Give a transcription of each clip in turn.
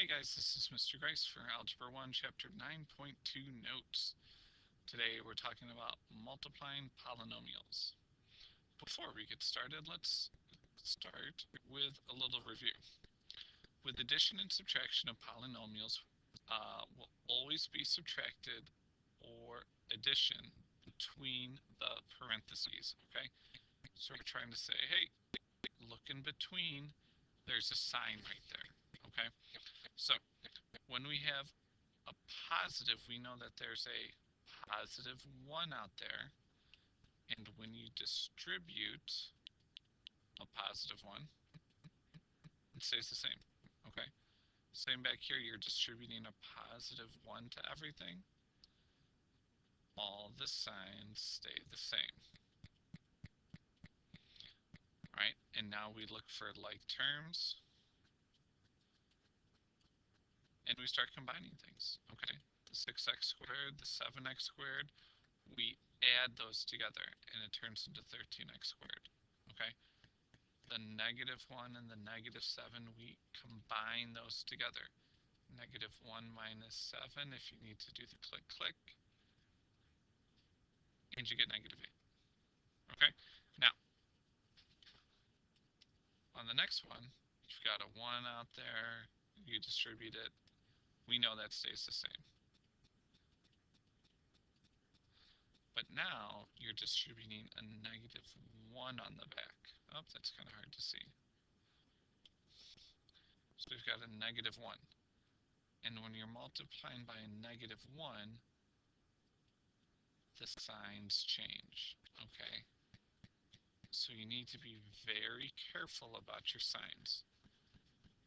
Hey guys, this is Mr. Grice for Algebra 1, Chapter 9.2 Notes. Today we're talking about multiplying polynomials. Before we get started, let's start with a little review. With addition and subtraction of polynomials will always be subtracted or addition between the parentheses, okay? So we're trying to say, hey, look in between, there's a sign right there, okay? So when we have a positive, we know that there's a positive 1 out there, and when you distribute a positive 1, it stays the same, okay? Same back here, you're distributing a positive 1 to everything. All the signs stay the same. All right, and now we look for like terms, and we start combining things, okay? The 6x squared, the 7x squared, we add those together, and it turns into 13x squared, okay? The negative 1 and the negative 7, we combine those together. Negative 1 minus 7, if you need to do the click, click, and you get negative 8, okay? Now, on the next one, you've got a 1 out there, you distribute it, we know that stays the same. But now you're distributing a negative 1 on the back. Oh, that's kind of hard to see. So we've got a negative 1. And when you're multiplying by a negative 1, the signs change, okay? So you need to be very careful about your signs.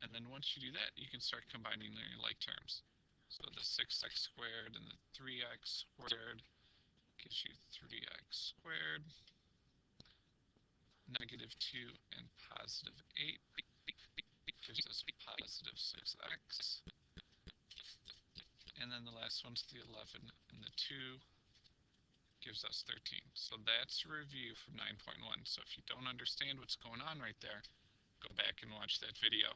And then once you do that, you can start combining your like terms. So the 6x squared and the 3x squared gives you 3x squared. Negative 2 and positive 8 gives us positive 6x. And then the last one's the 11 and the 2 gives us 13. So that's a review from 9.1. So if you don't understand what's going on right there, go back and watch that video.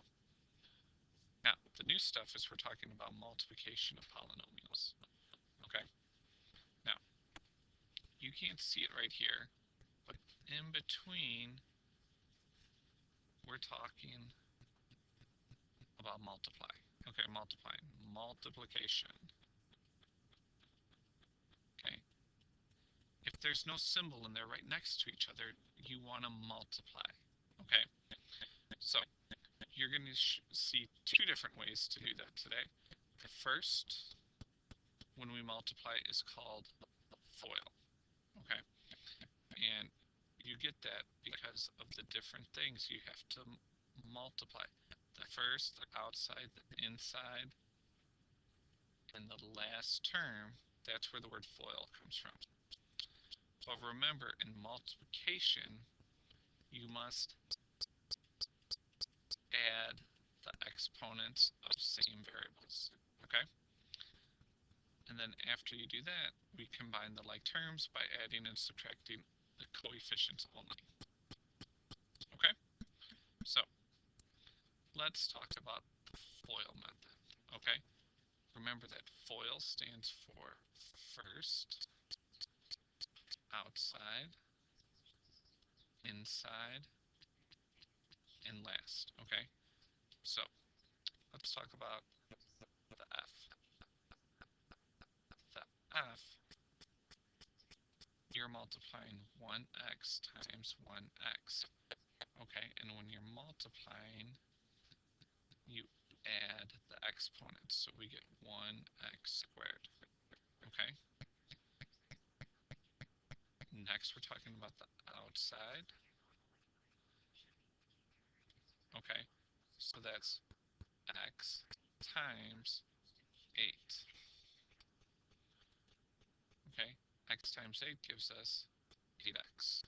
Now, the new stuff is we're talking about multiplication of polynomials. Okay? Now, you can't see it right here, but in between, we're talking about multiply. Okay, multiplying. Multiplication. Okay? If there's no symbol and they're right next to each other, you want to multiply. Okay? So, you're going to see two different ways to do that today. The first, when we multiply, is called FOIL, okay? And you get that because of the different things you have to multiply. The first, the outside, the inside, and the last term, that's where the word FOIL comes from. But remember, in multiplication, you must add the exponents of same variables, okay? And then after you do that, we combine the like terms by adding and subtracting the coefficients only. Okay? So, let's talk about the FOIL method, okay? Remember that FOIL stands for first, outside, inside, and last, okay? So, let's talk about the F. The F, you're multiplying 1x times 1x, okay? And when you're multiplying, you add the exponents, so we get 1x squared, okay? Next, we're talking about the outside, okay? So that's x times 8, okay? X times 8 gives us 8x,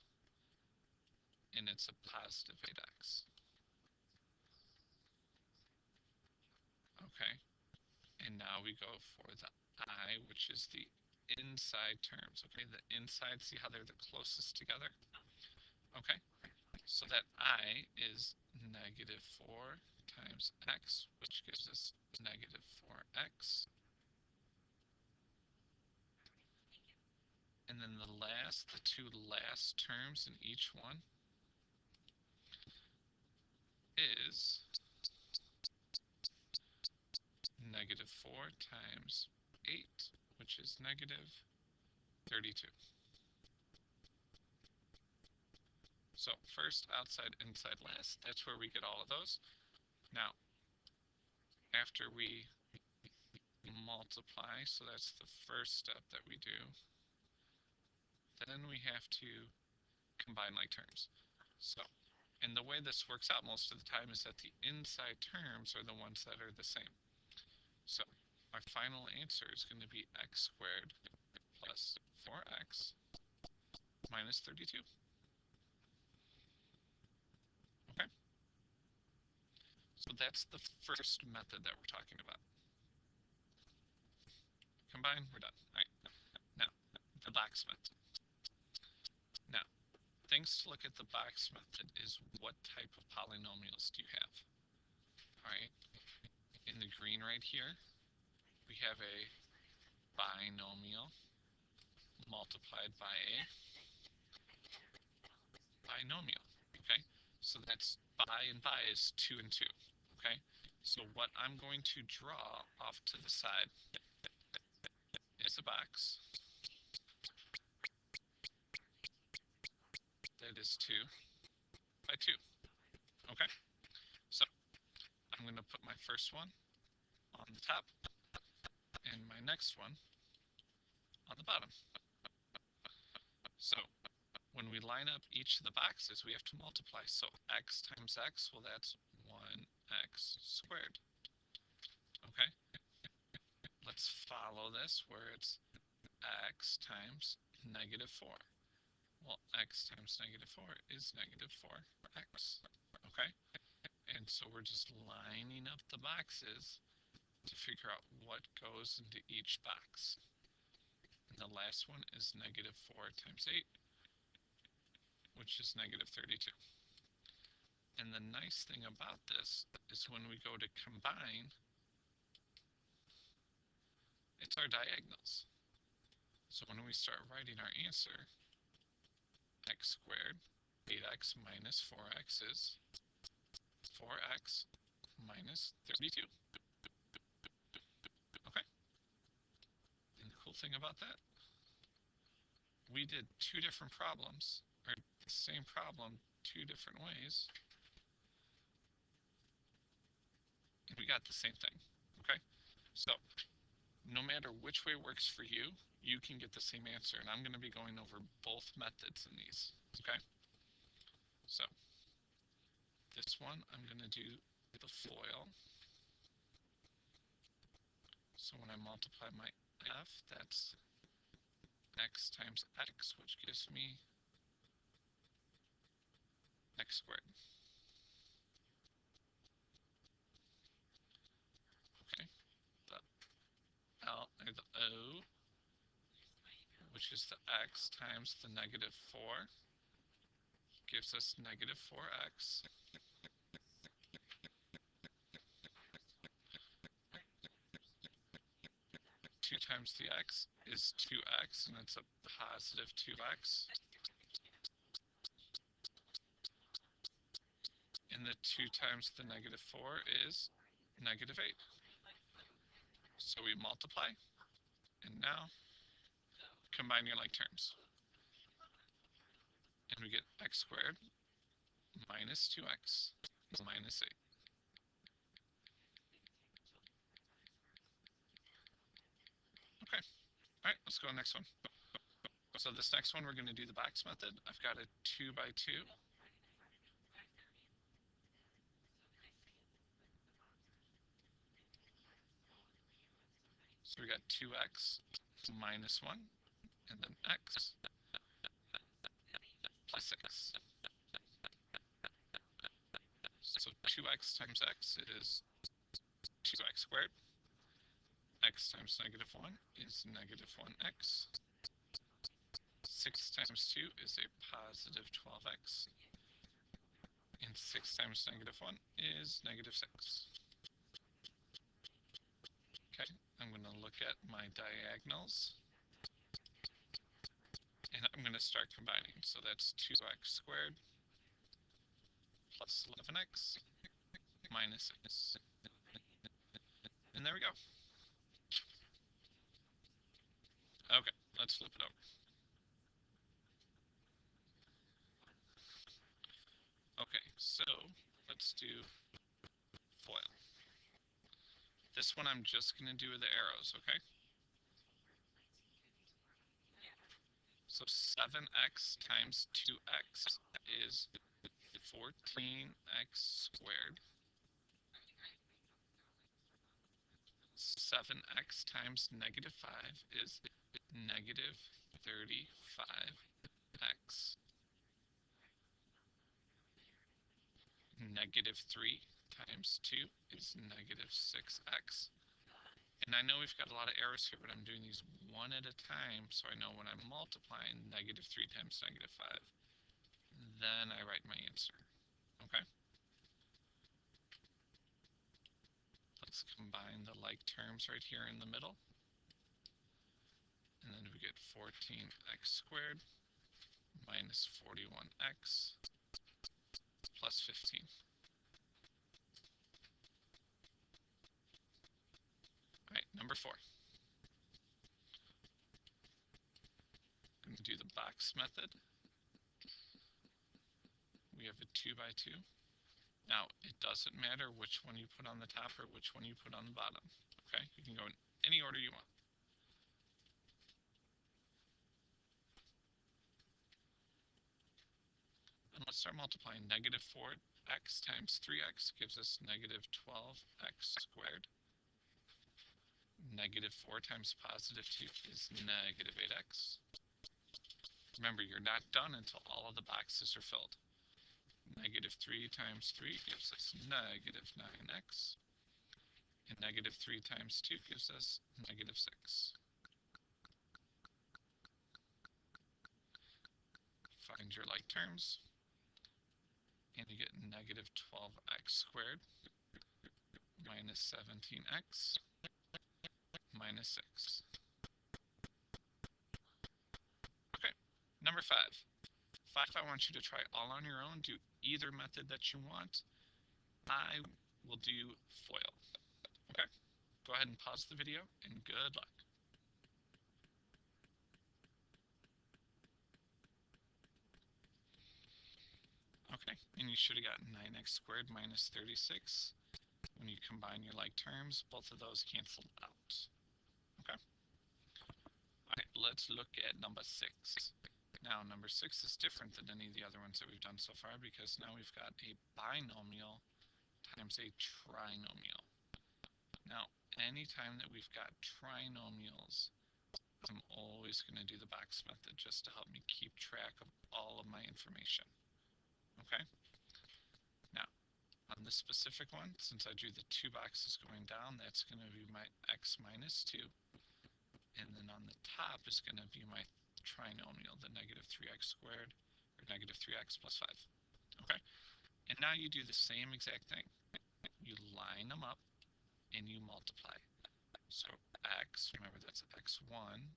and it's a positive 8x, okay? And now we go for the I, which is the inside terms, okay? The inside, see how they're the closest together? Okay, so that I is negative 4 times x, which gives us negative 4x. And then the two last terms in each one is negative 4 times 8, which is negative 32. So first, outside, inside, last, that's where we get all of those. Now, after we multiply, so that's the first step that we do, then we have to combine like terms. So, and the way this works out most of the time is that the inside terms are the ones that are the same. So our final answer is going to be x squared plus 4x minus 32. Okay? So that's the first method that we're talking about. Combine, we're done. All right. Now, the box method. Now, things to look at the box method is what type of polynomials do you have? All right. In the green right here, we have a binomial multiplied by a binomial. Okay, so that's bi and bi is 2 and 2. Okay, so what I'm going to draw off to the side is a box that is 2 by 2. Okay, so I'm going to put my first one on the top and my next one on the bottom. So when we line up each of the boxes, we have to multiply. So x times x, well, that's 1x squared. Okay, let's follow this where it's x times negative 4. Well, x times negative 4 is negative 4x. Okay, and so we're just lining up the boxes to figure out what goes into each box. And the last one is negative 4 times 8, which is negative 32. And the nice thing about this is when we go to combine, it's our diagonals. So when we start writing our answer, x squared, 8x minus 4x is 4x minus 32. Okay? And the cool thing about that, we did two different problems, or the same problem two different ways, and we got the same thing. Okay? So no matter which way works for you, you can get the same answer, and I'm going to be going over both methods in these. Okay? So this one, I'm going to do the FOIL. So when I multiply my f, that's x times x, which gives me x squared. Okay, the L, or the O, which is the x times the negative 4, gives us negative 4x. 2 times the x is 2x, and it's a positive 2x. And the 2 times the negative 4 is negative 8. So we multiply, and now combine your like terms. And we get x squared minus 2x minus 8. Okay, all right, let's go to the next one. So this next one, we're going to do the box method. I've got a 2 by 2. So we got 2x minus 1, and then x plus 6. So 2x times x is 2x squared. X times negative 1 is negative 1x. 6 times 2 is a positive 12x. And 6 times -1 is -6. Okay, I'm going to look at my diagonals. And I'm going to start combining. So that's 2x squared plus 11x minus 6. And there we go. Okay, let's flip it over. Okay, so let's do FOIL. This one I'm just going to do with the arrows, okay? So 7x times 2x is 14x squared. 7x times -5 is -35x. -3 times 2 is -6x. And I know we've got a lot of arrows here, but I'm doing these one at a time, so I know when I'm multiplying -3 times -5, then I write my answer. Okay? Let's combine the like terms right here in the middle. And then we get 14x squared minus 41x plus 15. All right, number 4. I'm going to do the box method. We have a 2 by 2. Now, it doesn't matter which one you put on the top or which one you put on the bottom. Okay, you can go in any order you want. And let's start multiplying. -4x times 3x gives us -12x squared. -4 times +2 is -8x. Remember, you're not done until all of the boxes are filled. -3 times 3 gives us -9x. And -3 times 2 gives us -6. Find your like terms. And you get -12x squared minus 17x minus 6. Okay, number 5. 5, I want you to try all on your own. Do either method that you want. I will do FOIL. Okay, go ahead and pause the video, and good luck. Okay, and you should have gotten 9x squared minus 36. When you combine your like terms, both of those cancel out. Okay? All right, let's look at number 6. Now, number 6 is different than any of the other ones that we've done so far because now we've got a binomial times a trinomial. Now, anytime that we've got trinomials, I'm always going to do the box method just to help me keep track of all of my information. Okay? Now, on this specific one, since I drew the 2 boxes going down, that's going to be my x minus 2. And then on the top is going to be my trinomial, the -3x squared, or -3x plus 5. Okay? And now you do the same exact thing. You line them up and you multiply. So x, remember that's x1,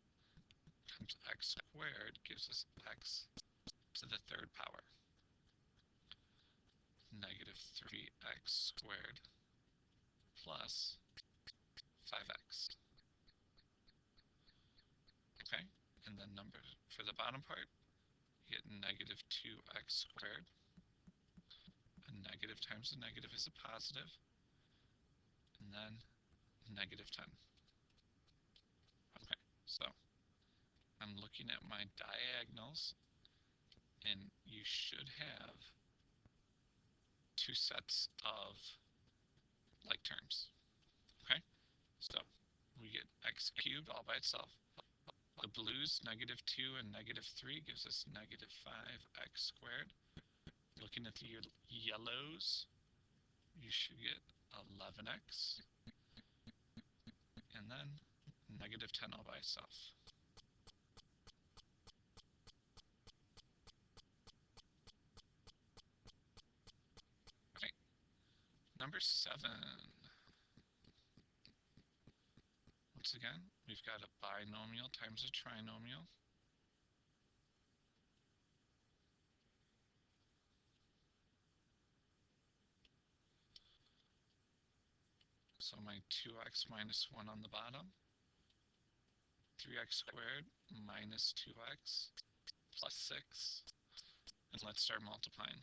times x squared gives us x to the 3rd power. -3x squared plus 5x. Okay, and then number for the bottom part, you get -2x squared. A negative times a negative is a positive, and then -10. Okay, so I'm looking at my diagonals, and you should have 2 sets of like terms. Okay, so we get x cubed all by itself. The blues, -2 and -3 gives us -5x squared. Looking at the yellows, you should get 11x, and then -10 all by itself. Number 7. Once again, we've got a binomial times a trinomial. So my 2x minus 1 on the bottom, 3x squared minus 2x plus 6. And let's start multiplying.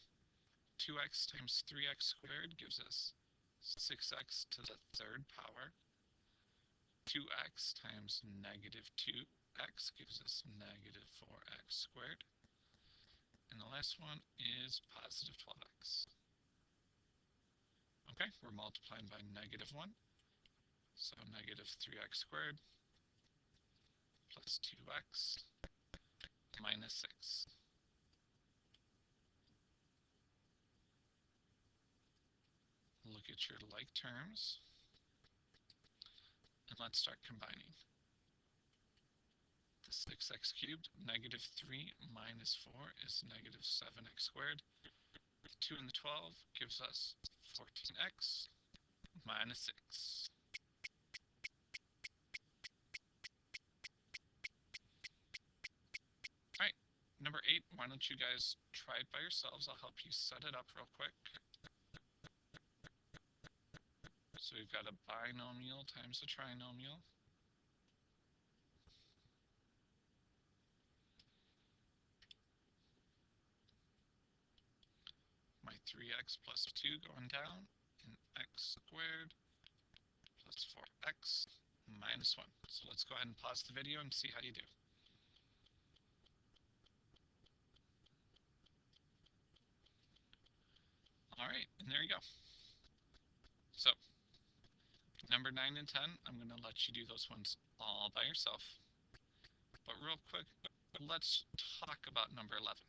2x times 3x squared gives us 6x to the third power. 2x times negative 2x gives us negative 4x squared. And the last one is positive 12x. Okay, we're multiplying by negative 1. So negative 3x squared plus 2x minus 6. Look at your like terms, and let's start combining. The 6x cubed, negative 3 minus 4 is negative 7x squared. 2 and the 12 gives us 14x minus 6. Alright, number 8, why don't you guys try it by yourselves? I'll help you set it up real quick. So we've got a binomial times a trinomial. My 3x plus 2 going down, and x squared plus 4x minus 1. So let's go ahead and pause the video and see how you do. Alright, and there you go. So, number 9 and 10, I'm going to let you do those ones all by yourself. But real quick, let's talk about number 11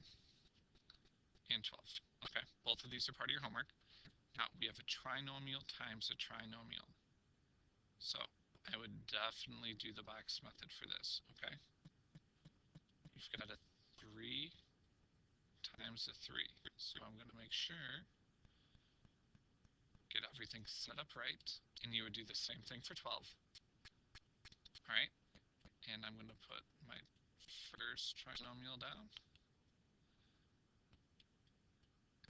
and 12. Okay, both of these are part of your homework. Now, we have a trinomial times a trinomial. So, I would definitely do the box method for this, okay? You've got a 3 times a 3. So I'm going to make sure, get everything set up right, and you would do the same thing for 12. All right, and I'm going to put my first trinomial down,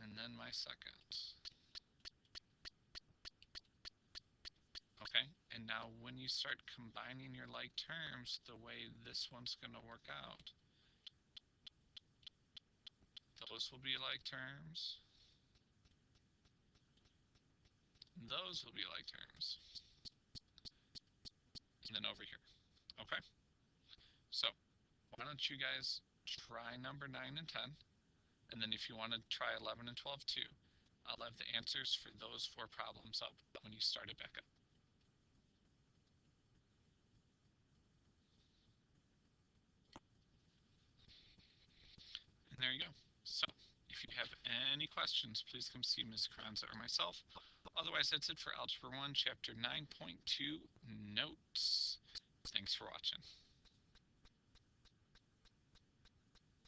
and then my second. Okay, and now when you start combining your like terms, the way this one's going to work out, those will be like terms, those will be like terms, and then over here. Okay, so why don't you guys try number 9 and 10, and then if you want to try 11 and 12 too, I'll have the answers for those 4 problems up when you start it back up. And there you go. So if you have any questions, please come see Ms. Carranza or myself. Otherwise, that's it for Algebra 1, Chapter 9.2 Notes. Thanks for watching.